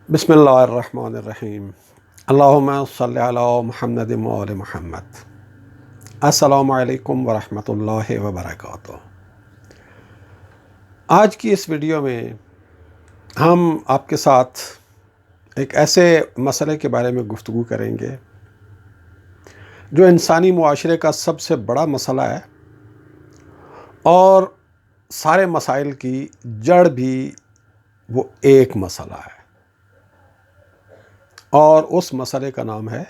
بسم اللہ الرحمن الرحیم۔ اللہم صلی علی محمد و آل محمد۔ السلام علیکم ورحمۃ اللہ وبرکاتہ۔ آج کی اس ویڈیو میں ہم آپ کے ساتھ ایک ایسے مسئلے کے بارے میں گفتگو کریں گے جو انسانی معاشرے کا سب سے بڑا مسئلہ ہے اور سارے مسائل کی جڑ بھی وہ ایک مسئلہ ہے، اور اس مسئلے کا نام ہے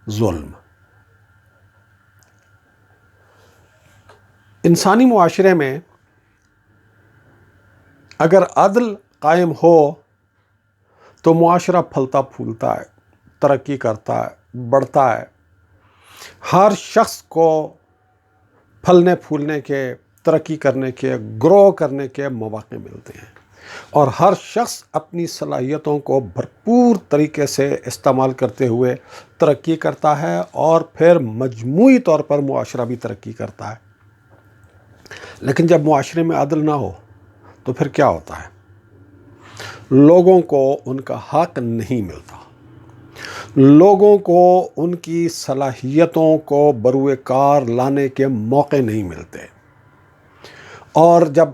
ظلم۔ انسانی معاشرے میں اگر عدل قائم ہو تو معاشرہ پھلتا پھولتا ہے، ترقی کرتا ہے، بڑھتا ہے۔ ہر شخص کو پھلنے پھولنے کے، ترقی کرنے کے، گرو کرنے کے مواقع ملتے ہیں، اور ہر شخص اپنی صلاحیتوں کو بھرپور طریقے سے استعمال کرتے ہوئے ترقی کرتا ہے، اور پھر مجموعی طور پر معاشرہ بھی ترقی کرتا ہے۔ لیکن جب معاشرے میں عدل نہ ہو تو پھر کیا ہوتا ہے؟ لوگوں کو ان کا حق نہیں ملتا، لوگوں کو ان کی صلاحیتوں کو بروئے کار لانے کے موقع نہیں ملتے، اور جب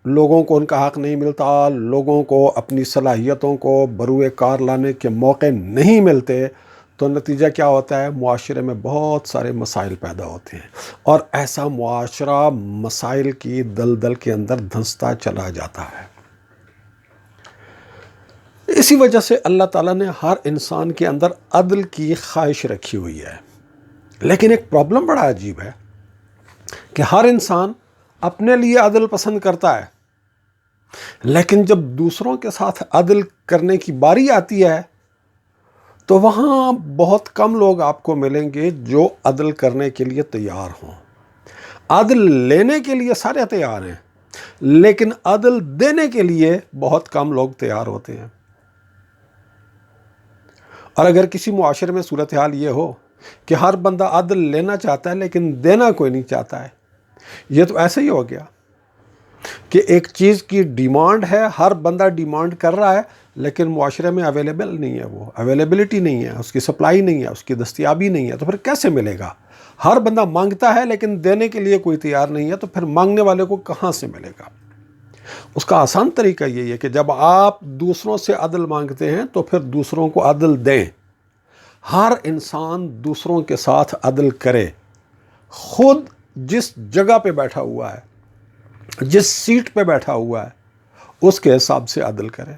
لوگوں کو ان کا حق نہیں ملتا، لوگوں کو اپنی صلاحیتوں کو بروئے کار لانے کے موقع نہیں ملتے، تو نتیجہ کیا ہوتا ہے؟ معاشرے میں بہت سارے مسائل پیدا ہوتے ہیں، اور ایسا معاشرہ مسائل کی دلدل کے اندر دھنستا چلا جاتا ہے۔ اسی وجہ سے اللہ تعالیٰ نے ہر انسان کے اندر عدل کی خواہش رکھی ہوئی ہے۔ لیکن ایک پرابلم بڑا عجیب ہے کہ ہر انسان اپنے لیے عدل پسند کرتا ہے، لیکن جب دوسروں کے ساتھ عدل کرنے کی باری آتی ہے تو وہاں بہت کم لوگ آپ کو ملیں گے جو عدل کرنے کے لیے تیار ہوں۔ عدل لینے کے لیے سارے تیار ہیں، لیکن عدل دینے کے لیے بہت کم لوگ تیار ہوتے ہیں۔ اور اگر کسی معاشرے میں صورتحال یہ ہو کہ ہر بندہ عدل لینا چاہتا ہے لیکن دینا کوئی نہیں چاہتا ہے، یہ تو ایسے ہی ہو گیا کہ ایک چیز کی ڈیمانڈ ہے، ہر بندہ ڈیمانڈ کر رہا ہے، لیکن معاشرے میں اویلیبل نہیں ہے، وہ اویلیبلٹی نہیں ہے، اس کی سپلائی نہیں ہے، اس کی دستیابی نہیں ہے، تو پھر کیسے ملے گا؟ ہر بندہ مانگتا ہے لیکن دینے کے لیے کوئی تیار نہیں ہے، تو پھر مانگنے والے کو کہاں سے ملے گا؟ اس کا آسان طریقہ یہی ہے کہ جب آپ دوسروں سے عدل مانگتے ہیں تو پھر دوسروں کو عدل دیں۔ ہر انسان دوسروں کے ساتھ عدل کرے، خود جس جگہ پہ بیٹھا ہوا ہے، جس سیٹ پہ بیٹھا ہوا ہے، اس کے حساب سے عدل کرے۔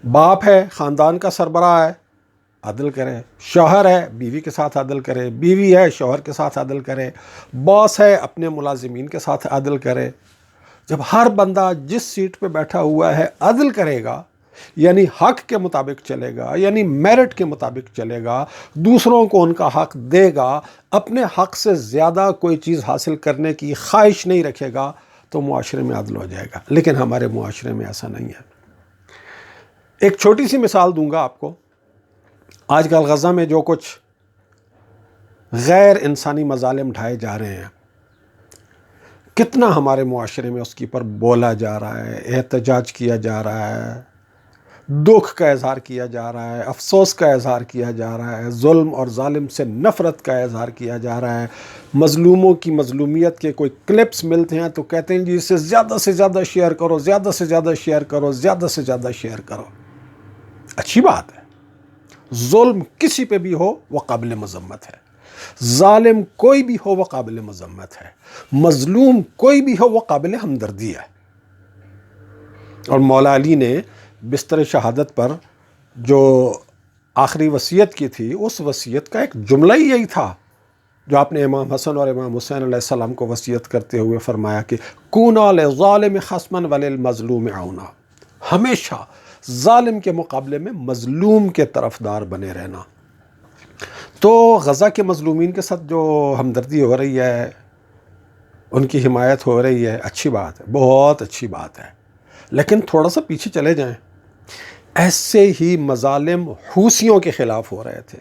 باپ ہے، خاندان کا سربراہ ہے، عدل کرے۔ شوہر ہے، بیوی کے ساتھ عدل کرے۔ بیوی ہے، شوہر کے ساتھ عدل کرے۔ باس ہے، اپنے ملازمین کے ساتھ عدل کرے۔ جب ہر بندہ جس سیٹ پہ بیٹھا ہوا ہے عدل کرے گا، یعنی حق کے مطابق چلے گا، یعنی میرٹ کے مطابق چلے گا، دوسروں کو ان کا حق دے گا، اپنے حق سے زیادہ کوئی چیز حاصل کرنے کی خواہش نہیں رکھے گا، تو معاشرے میں عدل ہو جائے گا۔ لیکن ہمارے معاشرے میں ایسا نہیں ہے۔ ایک چھوٹی سی مثال دوں گا آپ کو۔ آج کل غزہ میں جو کچھ غیر انسانی مظالم ڈھائے جا رہے ہیں، کتنا ہمارے معاشرے میں اس کی پر بولا جا رہا ہے، احتجاج کیا جا رہا ہے، دکھ کا اظہار کیا جا رہا ہے، افسوس کا اظہار کیا جا رہا ہے، ظلم اور ظالم سے نفرت کا اظہار کیا جا رہا ہے۔ مظلوموں کی مظلومیت کے کوئی کلپس ملتے ہیں تو کہتے ہیں جی اسے زیادہ سے زیادہ شیئر کرو، زیادہ سے زیادہ شیئر کرو، زیادہ سے زیادہ شیئر کرو۔ اچھی بات ہے، ظلم کسی پہ بھی ہو وہ قابل مذمت ہے، ظالم کوئی بھی ہو وہ قابل مذمت ہے، مظلوم کوئی بھی ہو وہ قابل ہمدردی ہے۔ اور مولا علی نے بستر شہادت پر جو آخری وصیت کی تھی، اس وصیت کا ایک جملہ ہی یہی تھا جو آپ نے امام حسن اور امام حسین علیہ السلام کو وصیت کرتے ہوئے فرمایا کہ کونا للظالم خصما وللمظلوم عونا، ہمیشہ ظالم کے مقابلے میں مظلوم کے طرفدار بنے رہنا۔ تو غزہ کے مظلومین کے ساتھ جو ہمدردی ہو رہی ہے، ان کی حمایت ہو رہی ہے، اچھی بات ہے، بہت اچھی بات ہے۔ لیکن تھوڑا سا پیچھے چلے جائیں، ایسے ہی مظالم حوثیوں کے خلاف ہو رہے تھے،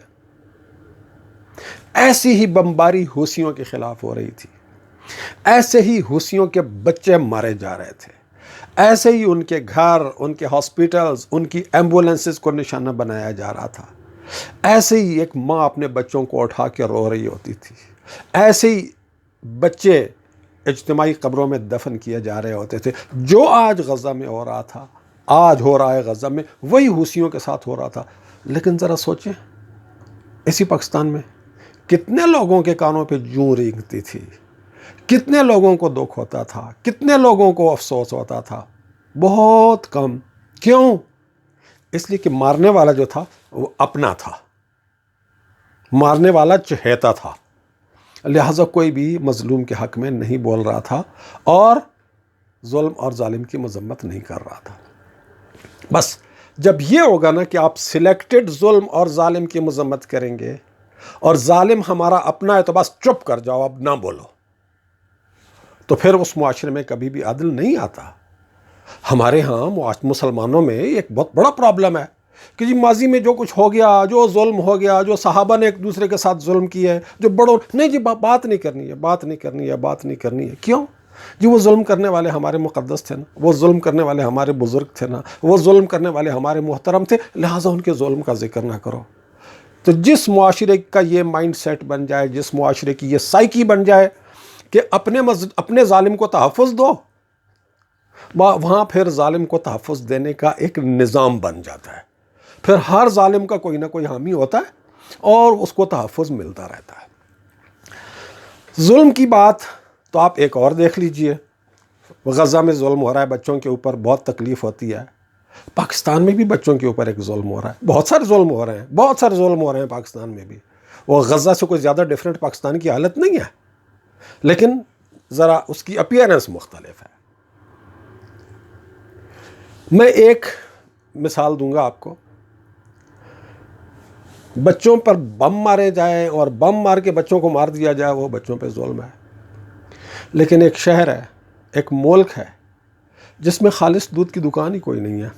ایسی ہی بمباری حوثیوں کے خلاف ہو رہی تھی، ایسے ہی حوثیوں کے بچے مارے جا رہے تھے، ایسے ہی ان کے گھر، ان کے ہاسپٹلز، ان کی ایمبولنسز کو نشانہ بنایا جا رہا تھا۔ ایسے ہی ایک ماں اپنے بچوں کو اٹھا کے رو رہی ہوتی تھی، ایسے ہی بچے اجتماعی قبروں میں دفن کیے جا رہے ہوتے تھے۔ جو آج غزہ میں ہو رہا تھا، آج ہو رہا ہے غزہ میں، وہی حوثیوں کے ساتھ ہو رہا تھا۔ لیکن ذرا سوچیں، اسی پاکستان میں کتنے لوگوں کے کانوں پہ جوں رینگتی تھی، کتنے لوگوں کو دکھ ہوتا تھا، کتنے لوگوں کو افسوس ہوتا تھا؟ بہت کم۔ کیوں؟ اس لیے کہ مارنے والا جو تھا وہ اپنا تھا، مارنے والا چہیتا تھا، لہٰذا کوئی بھی مظلوم کے حق میں نہیں بول رہا تھا اور ظلم اور ظالم کی مذمت نہیں کر رہا تھا۔ بس جب یہ ہوگا نا کہ آپ سلیکٹڈ ظلم اور ظالم کی مذمت کریں گے اور ظالم ہمارا اپنا ہے تو بس چپ کر جاؤ، اب نہ بولو، تو پھر اس معاشرے میں کبھی بھی عدل نہیں آتا۔ ہمارے ہاں مسلمانوں میں ایک بہت بڑا پرابلم ہے کہ جی ماضی میں جو کچھ ہو گیا، جو ظلم ہو گیا، جو صحابہ نے ایک دوسرے کے ساتھ ظلم کیا ہے، جو بڑوں نہیں جی بات نہیں کرنی ہے، بات نہیں کرنی ہے، بات نہیں کرنی ہے۔ کیوں؟ جی وہ ظلم کرنے والے ہمارے مقدس تھے نا، وہ ظلم کرنے والے ہمارے بزرگ تھے نا، وہ ظلم کرنے والے ہمارے محترم تھے، لہٰذا ان کے ظلم کا ذکر نہ کرو۔ تو جس معاشرے کا یہ مائنڈ سیٹ بن جائے، جس معاشرے کی یہ سائیکی بن جائے کہ اپنے ظالم کو تحفظ دو، وہاں پھر ظالم کو تحفظ دینے کا ایک نظام بن جاتا ہے۔ پھر ہر ظالم کا کوئی نہ کوئی حامی ہوتا ہے اور اس کو تحفظ ملتا رہتا ہے۔ ظلم کی بات تو آپ ایک اور دیکھ لیجئے، غزہ میں ظلم ہو رہا ہے بچوں کے اوپر، بہت تکلیف ہوتی ہے۔ پاکستان میں بھی بچوں کے اوپر ایک ظلم ہو رہا ہے، بہت سارے ظلم ہو رہے ہیں، بہت سارے ظلم ہو رہے ہیں پاکستان میں بھی۔ وہ غزہ سے کوئی زیادہ ڈیفرنٹ پاکستان کی حالت نہیں ہے، لیکن ذرا اس کی اپیئرنس مختلف ہے۔ میں ایک مثال دوں گا آپ کو، بچوں پر بم مارے جائیں اور بم مار کے بچوں کو مار دیا جائے، وہ بچوں پہ ظلم ہے۔ لیکن ایک شہر ہے، ایک ملک ہے جس میں خالص دودھ کی دکان ہی کوئی نہیں ہے،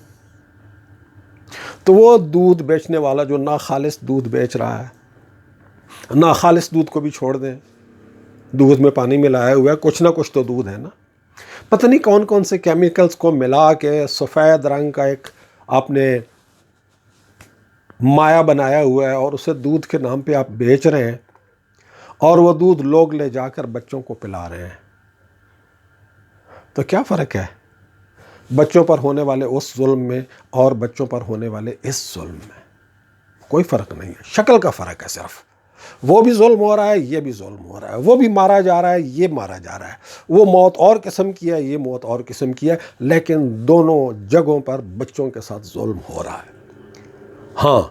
تو وہ دودھ بیچنے والا جو ناخالص دودھ بیچ رہا ہے، ناخالص دودھ کو بھی چھوڑ دیں، دودھ میں پانی ملایا ہوا ہے، کچھ نہ کچھ تو دودھ ہے نا، پتہ نہیں کون کون سے کیمیکلز کو ملا کے سفید رنگ کا ایک آپ نے مایا بنایا ہوا ہے اور اسے دودھ کے نام پہ آپ بیچ رہے ہیں، اور وہ دودھ لوگ لے جا کر بچوں کو پلا رہے ہیں۔ تو کیا فرق ہے بچوں پر ہونے والے اس ظلم میں اور بچوں پر ہونے والے اس ظلم میں؟ کوئی فرق نہیں ہے، شکل کا فرق ہے صرف۔ وہ بھی ظلم ہو رہا ہے، یہ بھی ظلم ہو رہا ہے، وہ بھی مارا جا رہا ہے، یہ مارا جا رہا ہے، وہ موت اور قسم کی ہے، یہ موت اور قسم کی ہے، لیکن دونوں جگہوں پر بچوں کے ساتھ ظلم ہو رہا ہے۔ ہاں،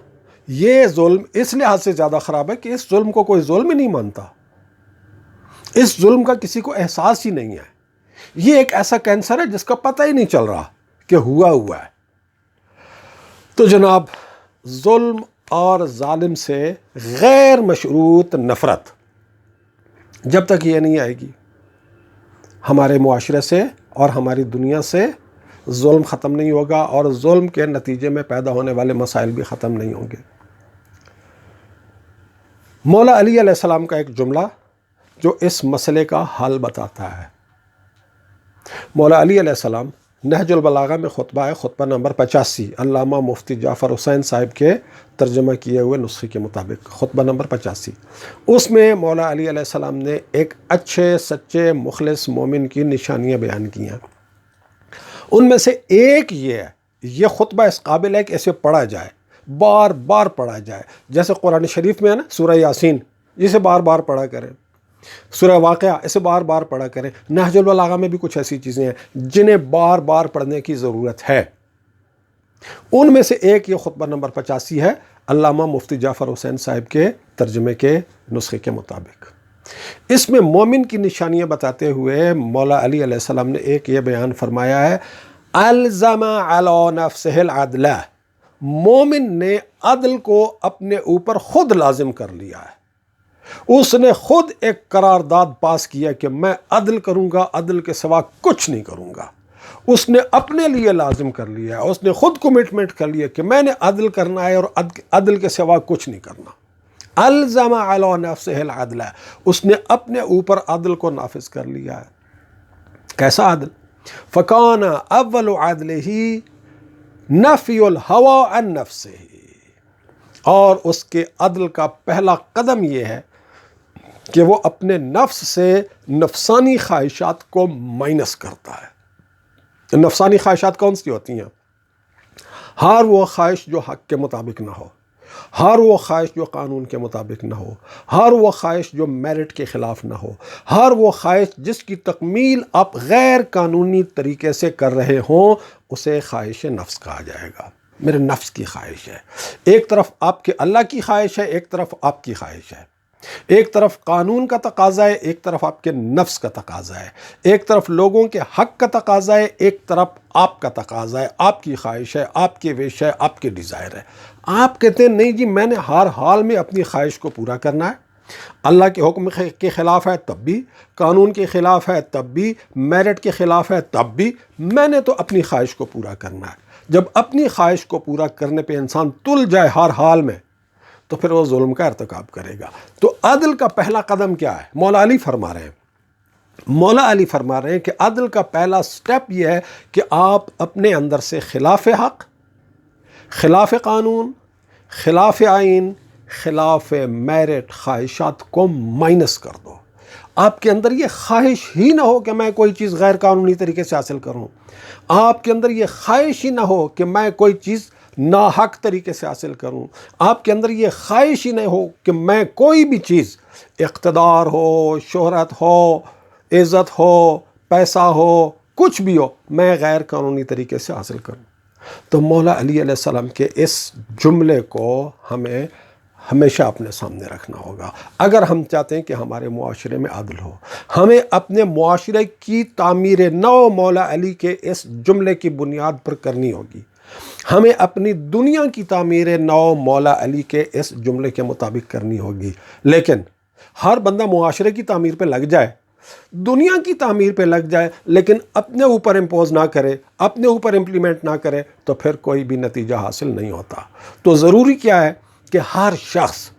یہ ظلم اس لحاظ سے زیادہ خراب ہے کہ اس ظلم کو کوئی ظلم ہی نہیں مانتا، اس ظلم کا کسی کو احساس ہی نہیں ہے۔ یہ ایک ایسا کینسر ہے جس کا پتہ ہی نہیں چل رہا کہ ہوا ہے۔ تو جناب، ظلم اور ظالم سے غیر مشروط نفرت جب تک یہ نہیں آئے گی، ہمارے معاشرے سے اور ہماری دنیا سے ظلم ختم نہیں ہوگا، اور ظلم کے نتیجے میں پیدا ہونے والے مسائل بھی ختم نہیں ہوں گے۔ مولا علی علیہ السلام کا ایک جملہ جو اس مسئلے کا حل بتاتا ہے۔ مولا علی علیہ السلام نہج البلاغہ میں خطبہ ہے، خطبہ نمبر 85، علامہ مفتی جعفر حسین صاحب کے ترجمہ کیے ہوئے نسخے کے مطابق خطبہ نمبر 85، اس میں مولا علی علیہ السلام نے ایک اچھے سچے مخلص مومن کی نشانیاں بیان کی ہیں۔ ان میں سے ایک یہ ہے، یہ خطبہ اس قابل ہے کہ اسے پڑھا جائے، بار بار پڑھا جائے، جیسے قرآن شریف میں ہے نا سورہ یاسین، جسے بار بار پڑھا کریں، سورہ واقعہ اسے بار بار پڑھا کریں، نہج البلاغہ میں بھی کچھ ایسی چیزیں ہیں جنہیں بار بار پڑھنے کی ضرورت ہے۔ ان میں سے ایک یہ خطبہ نمبر 85 ہے، علامہ مفتی جعفر حسین صاحب کے ترجمے کے نسخے کے مطابق۔ اس میں مومن کی نشانیاں بتاتے ہوئے مولا علی علیہ السلام نے ایک یہ بیان فرمایا ہے، الزم علی نفسہ العدل، مومن نے عدل کو اپنے اوپر خود لازم کر لیا ہے، اس نے خود ایک قرارداد پاس کیا کہ میں عدل کروں گا، عدل کے سوا کچھ نہیں کروں گا، اس نے اپنے لیے لازم کر لیا ہے، اس نے خود کمٹمنٹ کر لیا کہ میں نے عدل کرنا ہے اور عدل کے سوا کچھ نہیں کرنا۔ الزم علی نفسہ العدل، اس نے اپنے اوپر عدل کو نافذ کر لیا ہے۔ کیسا عدل؟ فکان اول عدلہ نفی الہوى عن نفسہ، اور اس کے عدل کا پہلا قدم یہ ہے کہ وہ اپنے نفس سے نفسانی خواہشات کو مائنس کرتا ہے۔ نفسانی خواہشات کون سی ہوتی ہیں؟ ہر وہ خواہش جو حق کے مطابق نہ ہو، ہر وہ خواہش جو قانون کے مطابق نہ ہو، ہر وہ خواہش جو میرٹ کے خلاف نہ ہو، ہر وہ خواہش جس کی تکمیل آپ غیر قانونی طریقے سے کر رہے ہوں، اسے خواہش نفس کہا جائے گا۔ میرے نفس کی خواہش ہے، ایک طرف آپ کے اللہ کی خواہش ہے، ایک طرف آپ کی خواہش ہے، ایک طرف قانون کا تقاضا ہے، ایک طرف آپ کے نفس کا تقاضا ہے، ایک طرف لوگوں کے حق کا تقاضا ہے، ایک طرف آپ کا تقاضا ہے، آپ کی خواہش ہے، آپ کی وش ہے، آپ کے ڈیزائر ہے۔ آپ کہتے ہیں نہیں جی میں نے ہر حال میں اپنی خواہش کو پورا کرنا ہے، اللہ کے حکم کے خلاف ہے تب بھی، قانون کے خلاف ہے تب بھی، میرٹ کے خلاف ہے تب بھی، میں نے تو اپنی خواہش کو پورا کرنا ہے۔ جب اپنی خواہش کو پورا کرنے پہ انسان تل جائے ہر حال میں، تو پھر وہ ظلم کا ارتکاب کرے گا۔ تو عدل کا پہلا قدم کیا ہے؟ مولا علی فرما رہے ہیں کہ عدل کا پہلا سٹیپ یہ ہے کہ آپ اپنے اندر سے خلاف حق، خلاف قانون، خلاف آئین، خلاف میرٹ خواہشات کو مائنس کر دو۔ آپ کے اندر یہ خواہش ہی نہ ہو کہ میں کوئی چیز غیر قانونی طریقے سے حاصل کروں، آپ کے اندر یہ خواہش ہی نہ ہو کہ میں کوئی چیز ناحق طریقے سے حاصل کروں، آپ کے اندر یہ خواہش ہی نہیں ہو کہ میں کوئی بھی چیز، اقتدار ہو، شہرت ہو، عزت ہو، پیسہ ہو، کچھ بھی ہو، میں غیر قانونی طریقے سے حاصل کروں۔ تو مولا علی علیہ السلام کے اس جملے کو ہمیں ہمیشہ اپنے سامنے رکھنا ہوگا اگر ہم چاہتے ہیں کہ ہمارے معاشرے میں عدل ہو۔ ہمیں اپنے معاشرے کی تعمیر نو مولا علی کے اس جملے کی بنیاد پر کرنی ہوگی، ہمیں اپنی دنیا کی تعمیر نو مولا علی کے اس جملے کے مطابق کرنی ہوگی۔ لیکن ہر بندہ معاشرے کی تعمیر پہ لگ جائے، دنیا کی تعمیر پہ لگ جائے، لیکن اپنے اوپر امپوز نہ کرے، اپنے اوپر امپلیمنٹ نہ کرے، تو پھر کوئی بھی نتیجہ حاصل نہیں ہوتا۔ تو ضروری کیا ہے کہ ہر شخص،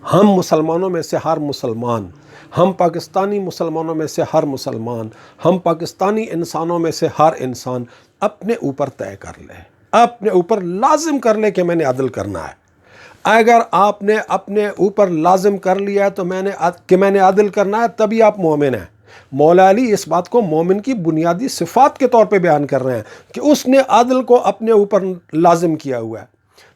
ہم مسلمانوں میں سے ہر مسلمان، ہم پاکستانی مسلمانوں میں سے ہر مسلمان، ہم پاکستانی انسانوں میں سے ہر انسان اپنے اوپر طے کر لے، اپنے اوپر لازم کر لے کہ میں نے عدل کرنا ہے۔ اگر آپ نے اپنے اوپر لازم کر لیا تو میں نے عدل کرنا ہے، تبھی آپ مومن ہیں۔ مولا علی اس بات کو مومن کی بنیادی صفات کے طور پہ بیان کر رہے ہیں کہ اس نے عدل کو اپنے اوپر لازم کیا ہوا ہے۔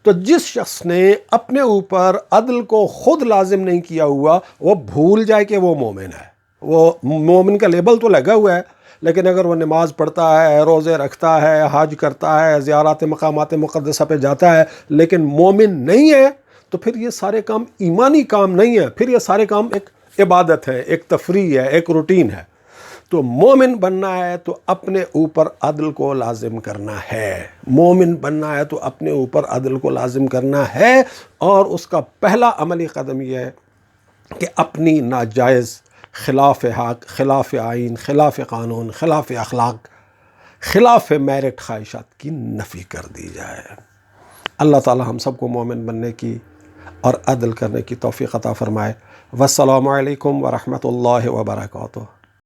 تو جس شخص نے اپنے اوپر عدل کو خود لازم نہیں کیا ہوا، وہ بھول جائے کہ وہ مومن ہے۔ وہ مومن کا لیبل تو لگا ہوا ہے، لیکن اگر وہ نماز پڑھتا ہے، روزے رکھتا ہے، حج کرتا ہے، زیارات مقامات مقدسہ پہ جاتا ہے، لیکن مومن نہیں ہے، تو پھر یہ سارے کام ایمانی کام نہیں ہے، پھر یہ سارے کام ایک عبادت ہے، ایک تفریح ہے، ایک روٹین ہے۔ تو مومن بننا ہے تو اپنے اوپر عدل کو لازم کرنا ہے، مومن بننا ہے تو اپنے اوپر عدل کو لازم کرنا ہے، اور اس کا پہلا عملی قدم یہ ہے کہ اپنی ناجائز، خلاف حق، خلاف آئین، خلاف قانون، خلاف اخلاق، خلاف میرٹ خواہشات کی نفی کر دی جائے۔ اللہ تعالی ہم سب کو مومن بننے کی اور عدل کرنے کی توفیق عطا فرمائے۔ والسلام علیکم ورحمۃ اللہ وبرکاتہ۔